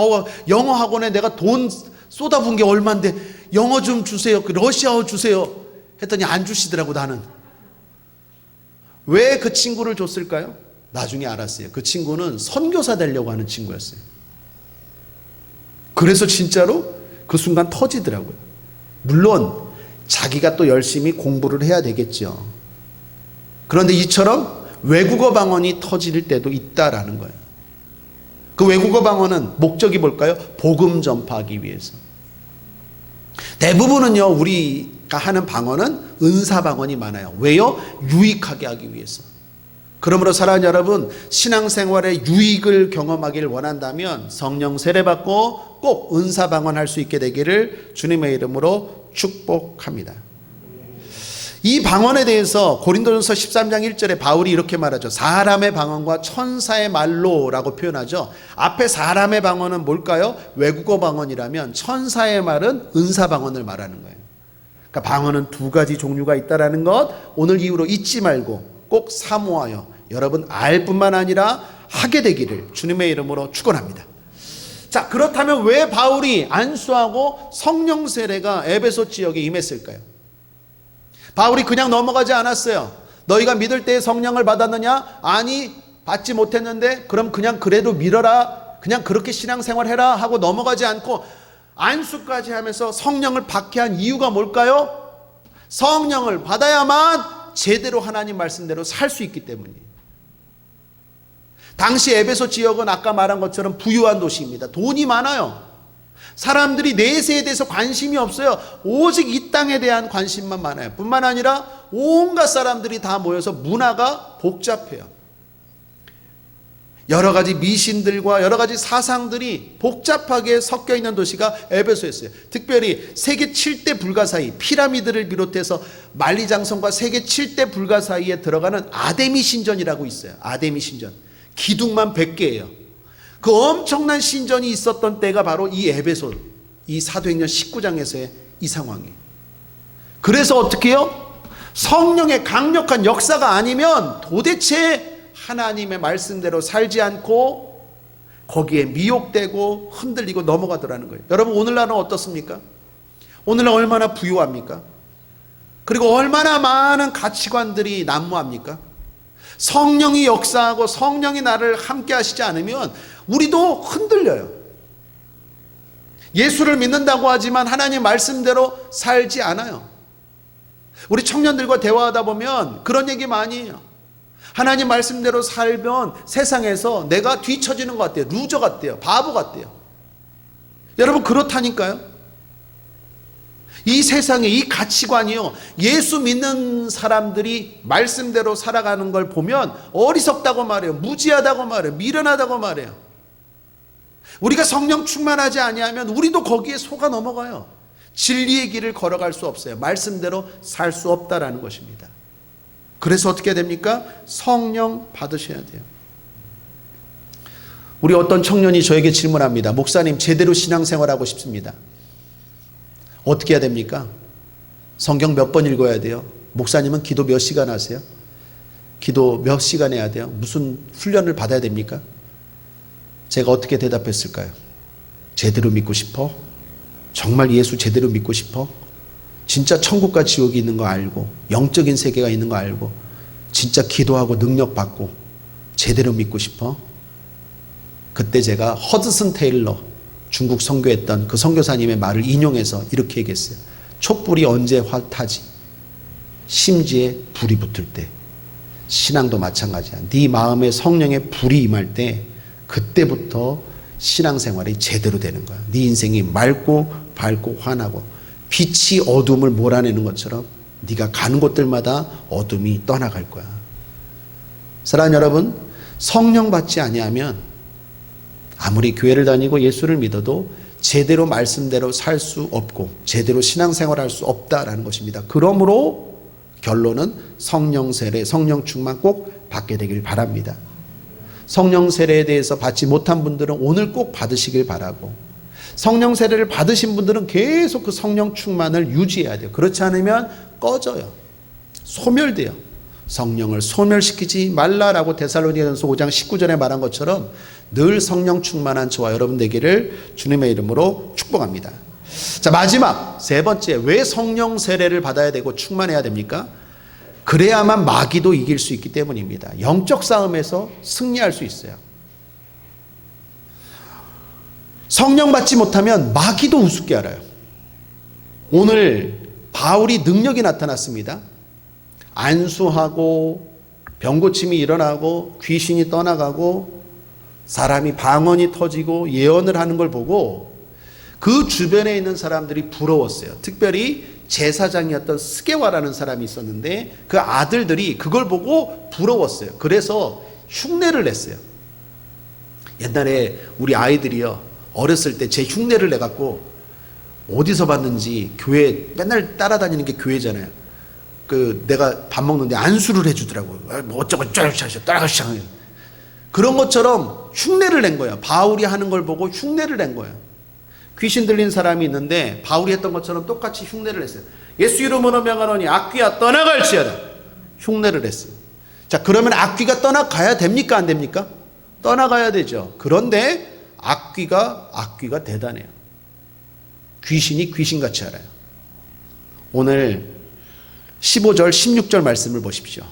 영어 학원에 내가 돈 쏟아부은 게 얼만데 영어 좀 주세요. 그 러시아어 주세요. 했더니 안 주시더라고. 나는 왜 그 친구를 줬을까요? 나중에 알았어요. 그 친구는 선교사 되려고 하는 친구였어요. 그래서 진짜로 그 순간 터지더라고요. 물론 자기가 또 열심히 공부를 해야 되겠죠. 그런데 이처럼 외국어 방언이 터질 때도 있다라는 거예요. 그 외국어 방언은 목적이 뭘까요? 복음 전파하기 위해서. 대부분은요, 우리가 하는 방언은 은사 방언이 많아요. 왜요? 유익하게 하기 위해서. 그러므로 사랑하는 여러분, 신앙생활의 유익을 경험하기를 원한다면 성령 세례받고 꼭 은사 방언할 수 있게 되기를 주님의 이름으로 축복합니다. 이 방언에 대해서 고린도전서 13장 1절에 바울이 이렇게 말하죠. 사람의 방언과 천사의 말로라고 표현하죠. 앞에 사람의 방언은 뭘까요? 외국어 방언이라면 천사의 말은 은사 방언을 말하는 거예요. 그러니까 방언은 두 가지 종류가 있다라는 것 오늘 이후로 잊지 말고 꼭 사모하여 여러분 알 뿐만 아니라 하게 되기를 주님의 이름으로 축원합니다. 자, 그렇다면 왜 바울이 안수하고 성령 세례가 에베소 지역에 임했을까요? 바울이 그냥 넘어가지 않았어요. 너희가 믿을 때에 성령을 받았느냐? 아니, 받지 못했는데 그럼 그냥 그래도 믿어라, 그냥 그렇게 신앙생활 해라 하고 넘어가지 않고 안수까지 하면서 성령을 받게 한 이유가 뭘까요? 성령을 받아야만 제대로 하나님 말씀대로 살 수 있기 때문이에요. 당시 에베소 지역은 아까 말한 것처럼 부유한 도시입니다. 돈이 많아요. 사람들이 내세에 대해서 관심이 없어요. 오직 이 땅에 대한 관심만 많아요. 뿐만 아니라 온갖 사람들이 다 모여서 문화가 복잡해요. 여러 가지 미신들과 여러 가지 사상들이 복잡하게 섞여 있는 도시가 에베소였어요. 특별히 세계 7대 불가사의 피라미드를 비롯해서 만리장성과 세계 7대 불가사의에 들어가는 아데미 신전이라고 있어요. 아데미 신전. 기둥만 100개예요. 그 엄청난 신전이 있었던 때가 바로 이 에베소, 이 사도행전 19장에서의 이 상황이에요. 그래서 어떻게 해요? 성령의 강력한 역사가 아니면 도대체 하나님의 말씀대로 살지 않고 거기에 미혹되고 흔들리고 넘어가더라는 거예요. 여러분, 오늘날은 어떻습니까? 오늘날 얼마나 부유합니까? 그리고 얼마나 많은 가치관들이 난무합니까? 성령이 역사하고 성령이 나를 함께 하시지 않으면 우리도 흔들려요. 예수를 믿는다고 하지만 하나님 말씀대로 살지 않아요. 우리 청년들과 대화하다 보면 그런 얘기 많이 해요. 하나님 말씀대로 살면 세상에서 내가 뒤처지는 것 같아요. 루저 같대요. 바보 같대요. 여러분, 그렇다니까요. 이 세상에 이 가치관이요, 예수 믿는 사람들이 말씀대로 살아가는 걸 보면 어리석다고 말해요. 무지하다고 말해요. 미련하다고 말해요. 우리가 성령 충만하지 아니하면 우리도 거기에 속아 넘어가요. 진리의 길을 걸어갈 수 없어요. 말씀대로 살 수 없다라는 것입니다. 그래서 어떻게 됩니까? 성령 받으셔야 돼요. 우리 어떤 청년이 저에게 질문합니다. 목사님, 제대로 신앙생활하고 싶습니다. 어떻게 해야 됩니까? 성경 몇 번 읽어야 돼요? 목사님은 기도 몇 시간 하세요? 기도 몇 시간 해야 돼요? 무슨 훈련을 받아야 됩니까? 제가 어떻게 대답했을까요? 제대로 믿고 싶어? 정말 예수 제대로 믿고 싶어? 진짜 천국과 지옥이 있는 거 알고 영적인 세계가 있는 거 알고 진짜 기도하고 능력 받고 제대로 믿고 싶어? 그때 제가 허드슨 테일러, 중국 선교했던 그 선교사님의 말을 인용해서 이렇게 얘기했어요. 촛불이 언제 타지? 심지에 불이 붙을 때. 신앙도 마찬가지야. 네 마음에 성령의 불이 임할 때 그때부터 신앙생활이 제대로 되는 거야. 네 인생이 맑고 밝고 환하고 빛이 어둠을 몰아내는 것처럼 네가 가는 곳들마다 어둠이 떠나갈 거야. 사랑하는 여러분, 성령 받지 아니하면 아무리 교회를 다니고 예수를 믿어도 제대로 말씀대로 살 수 없고 제대로 신앙생활할 수 없다라는 것입니다. 그러므로 결론은 성령 세례, 성령 충만 꼭 받게 되길 바랍니다. 성령 세례에 대해서 받지 못한 분들은 오늘 꼭 받으시길 바라고, 성령 세례를 받으신 분들은 계속 그 성령 충만을 유지해야 돼요. 그렇지 않으면 꺼져요. 소멸돼요. 성령을 소멸시키지 말라라고 데살로니가전서 5장 19절에 말한 것처럼 늘 성령 충만한 저와 여러분 되기를 주님의 이름으로 축복합니다. 자, 마지막 세 번째, 왜 성령 세례를 받아야 되고 충만해야 됩니까? 그래야만 마귀도 이길 수 있기 때문입니다. 영적 싸움에서 승리할 수 있어요. 성령 받지 못하면 마귀도 우습게 알아요. 오늘 바울이 능력이 나타났습니다. 안수하고 병고침이 일어나고 귀신이 떠나가고 사람이 방언이 터지고 예언을 하는 걸 보고 그 주변에 있는 사람들이 부러웠어요. 특별히 제사장이었던 스게와라는 사람이 있었는데 그 아들들이 그걸 보고 부러웠어요. 그래서 흉내를 냈어요. 옛날에 우리 아이들이요, 어렸을 때 제 흉내를 내갖고 어디서 봤는지 교회 맨날 따라다니는 게 교회잖아요. 내가 밥 먹는데 안수를 해주더라고요. 뭐 어쩌고 저쩌고 따라가시죠. 그런 것처럼 흉내를 낸 거예요. 바울이 하는 걸 보고 흉내를 낸 거예요. 귀신 들린 사람이 있는데 바울이 했던 것처럼 똑같이 흉내를 했어요. 예수 이름으로 명하노니 악귀야 떠나갈지어다. 흉내를 했어요. 자, 그러면 악귀가 떠나가야 됩니까? 안 됩니까? 떠나가야 되죠. 그런데 악귀가 대단해요. 귀신이 귀신같이 알아요. 오늘 15절 16절 말씀을 보십시오.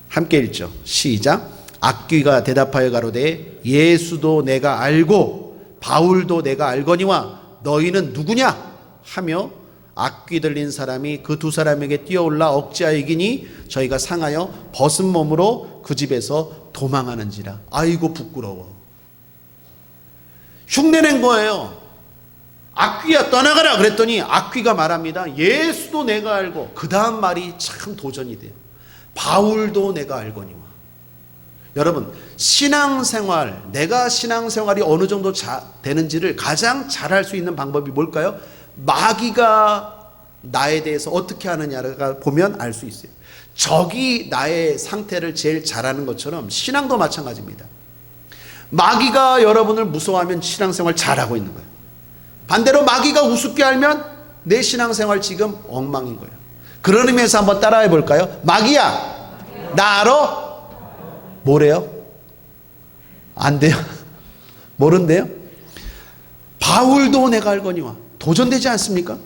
함께 읽죠. 시작. 악귀가 대답하여 가로되 예수도 내가 알고 바울도 내가 알거니와 너희는 누구냐 하며 악귀 들린 사람이 그 두 사람에게 뛰어올라 억지하여 이기니 저희가 상하여 벗은 몸으로 그 집에서 도망하는지라. 아이고 부끄러워. 흉내낸 거예요. 악귀야 떠나가라 그랬더니 악귀가 말합니다. 예수도 내가 알고. 그 다음 말이 참 도전이 돼요. 바울도 내가 알거니와. 여러분, 신앙생활, 내가 신앙생활이 어느 정도 되는지를 가장 잘할 수 있는 방법이 뭘까요? 마귀가 나에 대해서 어떻게 하느냐가 보면 알 수 있어요. 적이 나의 상태를 제일 잘하는 것처럼 신앙도 마찬가지입니다. 마귀가 여러분을 무서워하면 신앙생활 잘하고 있는 거예요. 반대로 마귀가 우습게 알면 내 신앙생활 지금 엉망인 거예요. 그런 의미에서 한번 따라해 볼까요? 마귀야, 나 알아? 뭐래요? 안 돼요? 모른대요? 바울도 내가 알거니와. 도전되지 않습니까?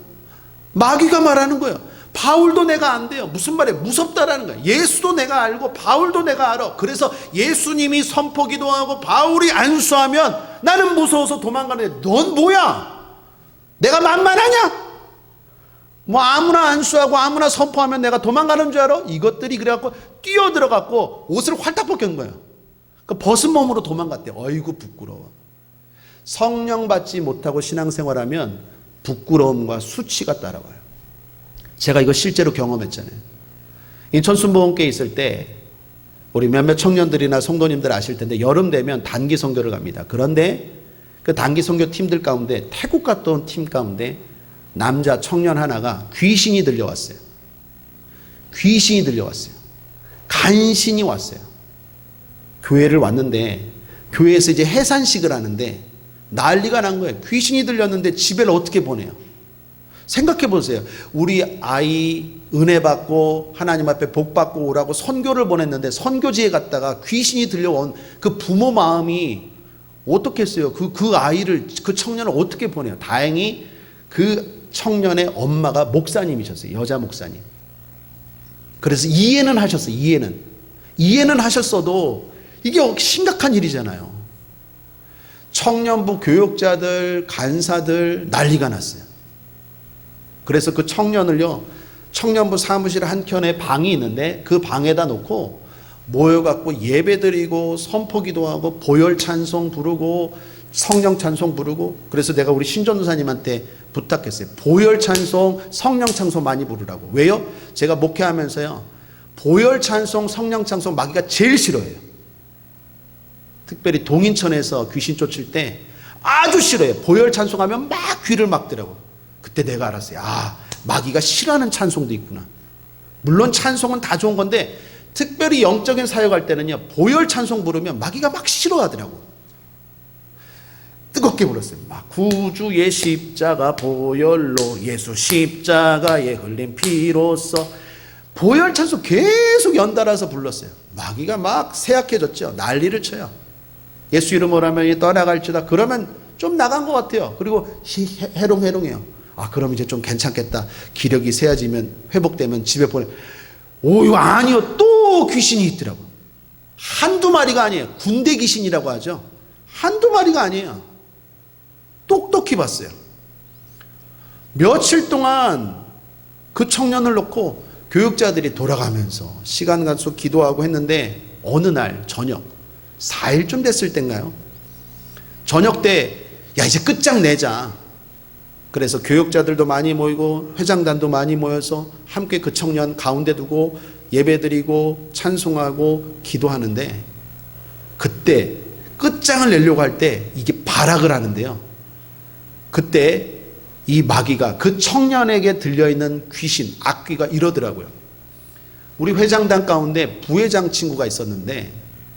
마귀가 말하는 거예요. 바울도 내가 안 돼요. 무슨 말이에요? 무섭다라는 거예요. 예수도 내가 알고 바울도 내가 알아. 그래서 예수님이 선포 기도하고 바울이 안수하면 나는 무서워서 도망가는데 넌 뭐야? 내가 만만하냐? 뭐 아무나 안수하고 아무나 선포하면 내가 도망가는 줄 알아? 이것들이 그래갖고 뛰어들어갖고 옷을 활딱 벗긴 거예요. 그 벗은 몸으로 도망갔대. 어이구 부끄러워. 성령 받지 못하고 신앙생활하면 부끄러움과 수치가 따라와요. 제가 이거 실제로 경험했잖아요. 인천순복음교회 있을 때 우리 몇몇 청년들이나 성도님들 아실 텐데 여름 되면 단기 선교를 갑니다. 그런데 그 단기 선교 팀들 가운데 태국 갔다 온 팀 가운데 남자 청년 하나가 귀신이 들려왔어요. 귀신이 들려왔어요. 간신히 왔어요. 교회를 왔는데 교회에서 이제 해산식을 하는데 난리가 난 거예요. 귀신이 들렸는데 집에를 어떻게 보내요? 생각해 보세요. 우리 아이 은혜 받고 하나님 앞에 복 받고 오라고 선교를 보냈는데 선교지에 갔다가 귀신이 들려온 그 부모 마음이 어떻겠어요? 그 아이를, 그 청년을 어떻게 보내요? 다행히 그 청년의 엄마가 목사님이셨어요. 여자 목사님. 그래서 이해는 하셨어요. 이해는 하셨어도 이게 심각한 일이잖아요. 청년부 교육자들, 간사들 난리가 났어요. 그래서 그 청년을요, 청년부 사무실 한켠에 방이 있는데 그 방에다 놓고 모여갖고 예배드리고 선포기도하고 보혈 찬송 부르고 성령 찬송 부르고. 그래서 내가 우리 신전도사님한테 부탁했어요. 보혈 찬송, 성령 찬송 많이 부르라고. 왜요? 제가 목회하면서요, 보혈 찬송, 성령 찬송 마귀가 제일 싫어해요. 특별히 동인천에서 귀신 쫓을 때 아주 싫어해요. 보혈 찬송하면 막 귀를 막더라고. 그때 내가 알았어요. 아, 마귀가 싫어하는 찬송도 있구나. 물론 찬송은 다 좋은 건데 특별히 영적인 사역할 때는요, 보혈 찬송 부르면 마귀가 막 싫어하더라고. 뜨겁게 불렀어요. 막 구주의 십자가 보혈로 예수 십자가에 흘린 피로써. 보혈 찬송 계속 연달아서 불렀어요. 마귀가 막 세약해졌죠. 난리를 쳐요. 예수 이름으로 하면 떠나갈지다. 그러면 좀 나간 것 같아요. 그리고 해롱해롱해요. 아, 그럼 이제 좀 괜찮겠다. 기력이 세아지면 회복되면 집에 보내. 오, 아니요. 또 귀신이 있더라고. 한두 마리가 아니에요. 군대 귀신이라고 하죠. 한두 마리가 아니에요. 똑똑히 봤어요. 며칠 동안 그 청년을 놓고 교육자들이 돌아가면서 시간 간수 기도하고 했는데 어느 날 저녁 4일쯤 됐을 때인가요? 저녁 때 야 이제 끝장내자. 그래서 교육자들도 많이 모이고 회장단도 많이 모여서 함께 그 청년 가운데 두고 예배드리고 찬송하고 기도하는데 그때 끝장을 내려고 할 때 이게 발악을 하는데요. 그때 이 마귀가 그 청년에게 들려있는 귀신, 악귀가 이러더라고요. 우리 회장단 가운데 부회장 친구가 있었는데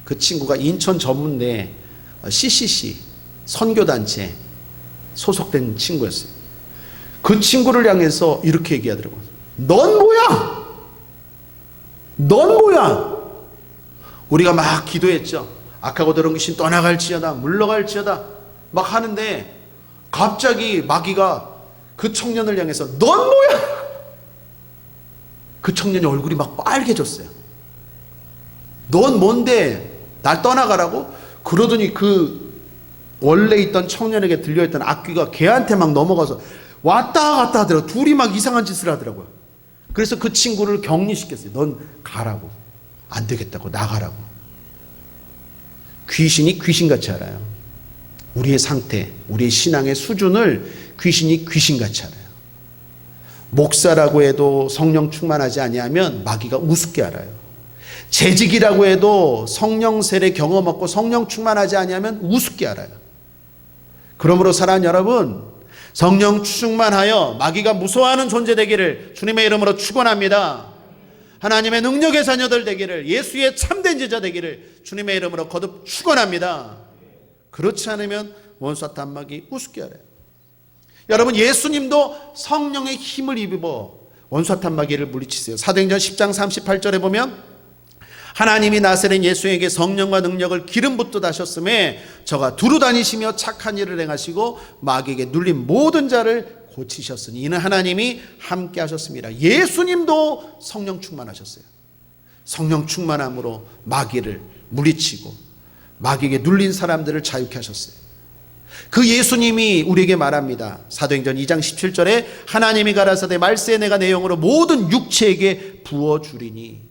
그 친구가 인천 전문대 CCC 선교단체 소속된 친구였어요. 그 친구를 향해서 이렇게 얘기하더라고요. 넌 뭐야? 넌 뭐야? 우리가 막 기도했죠. 악하고 더러운 귀신 떠나갈지어다 물러갈지어다 막 하는데 갑자기 마귀가 그 청년을 향해서 넌 뭐야? 그 청년이 얼굴이 막 빨개졌어요. 넌 뭔데 날 떠나가라고? 그러더니 그 원래 있던 청년에게 들려있던 악귀가 걔한테 막 넘어가서 왔다 갔다 하더라고요. 둘이 막 이상한 짓을 하더라고요. 그래서 그 친구를 격리시켰어요. 넌 가라고. 안 되겠다고. 나가라고. 귀신이 귀신같이 알아요. 우리의 상태, 우리의 신앙의 수준을 귀신이 귀신같이 알아요. 목사라고 해도 성령 충만하지 아니하면 마귀가 우습게 알아요. 재직이라고 해도 성령 세례 경험 없고 성령 충만하지 아니하면 우습게 알아요. 그러므로 사랑하는 여러분, 성령 충만하여 마귀가 무서워하는 존재 되기를 주님의 이름으로 축원합니다. 하나님의 능력의 자녀들 되기를, 예수의 참된 제자 되기를 주님의 이름으로 거듭 축원합니다. 그렇지 않으면 원수 사탄 마귀 우습게 알아요. 여러분, 예수님도 성령의 힘을 입어 원수 사탄 마귀를 물리치세요. 사도행전 10장 38절에 보면 하나님이 나사렛 예수에게 성령과 능력을 기름 붓듯 하셨음에 저가 두루 다니시며 착한 일을 행하시고 마귀에게 눌린 모든 자를 고치셨으니 이는 하나님이 함께 하셨습니다. 예수님도 성령 충만하셨어요. 성령 충만함으로 마귀를 물리치고 마귀에게 눌린 사람들을 자유케 하셨어요. 그 예수님이 우리에게 말합니다. 사도행전 2장 17절에 하나님이 가라사대 말세에 내가 내 영으로 모든 육체에게 부어주리니,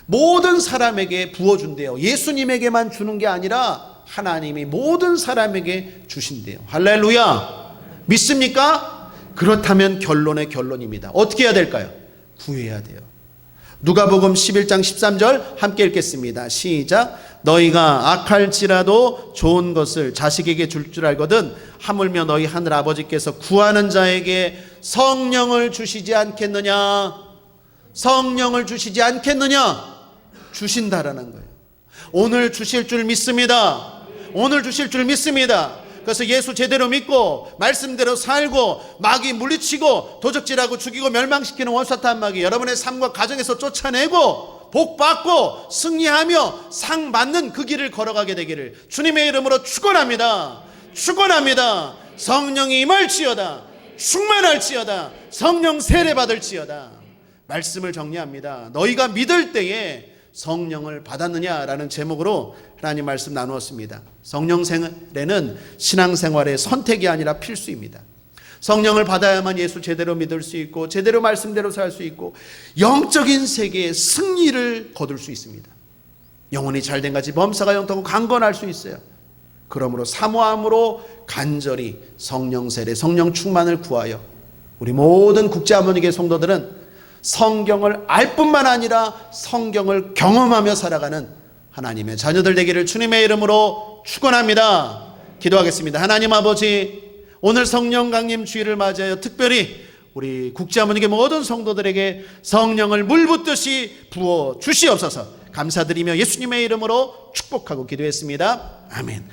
모든 사람에게 부어준대요. 예수님에게만 주는 게 아니라 하나님이 모든 사람에게 주신대요. 할렐루야. 믿습니까? 그렇다면 결론의 결론입니다. 어떻게 해야 될까요? 구해야 돼요. 누가복음 11장 13절 함께 읽겠습니다. 시작. 너희가 악할지라도 좋은 것을 자식에게 줄 줄 알거든 하물며 너희 하늘 아버지께서 구하는 자에게 성령을 주시지 않겠느냐? 성령을 주시지 않겠느냐? 주신다라는 거예요. 오늘 주실 줄 믿습니다. 오늘 주실 줄 믿습니다. 그래서 예수 제대로 믿고 말씀대로 살고 마귀 물리치고 도적질하고 죽이고 멸망시키는 원수사탄 마귀 여러분의 삶과 가정에서 쫓아내고 복받고 승리하며 상 받는 그 길을 걸어가게 되기를 주님의 이름으로 축원합니다. 축원합니다. 성령이 임할지어다. 충만할지어다. 성령 세례받을지어다. 말씀을 정리합니다. 너희가 믿을 때에 성령을 받았느냐라는 제목으로 하나님 말씀 나누었습니다. 성령 세례는 신앙생활의 선택이 아니라 필수입니다. 성령을 받아야만 예수 제대로 믿을 수 있고 제대로 말씀대로 살 수 있고 영적인 세계의 승리를 거둘 수 있습니다. 영혼이 잘된 같이 범사가 영통하고 강건할 수 있어요. 그러므로 사모함으로 간절히 성령 세례, 성령 충만을 구하여 우리 모든 국제하모니계 성도들은 성경을 알 뿐만 아니라 성경을 경험하며 살아가는 하나님의 자녀들 되기를 주님의 이름으로 축원합니다. 기도하겠습니다. 하나님 아버지, 오늘 성령 강림 주일을 맞이하여 특별히 우리 국제하모니계 모든 성도들에게 성령을 물붓듯이 부어 주시옵소서. 감사드리며 예수님의 이름으로 축복하고 기도했습니다. 아멘.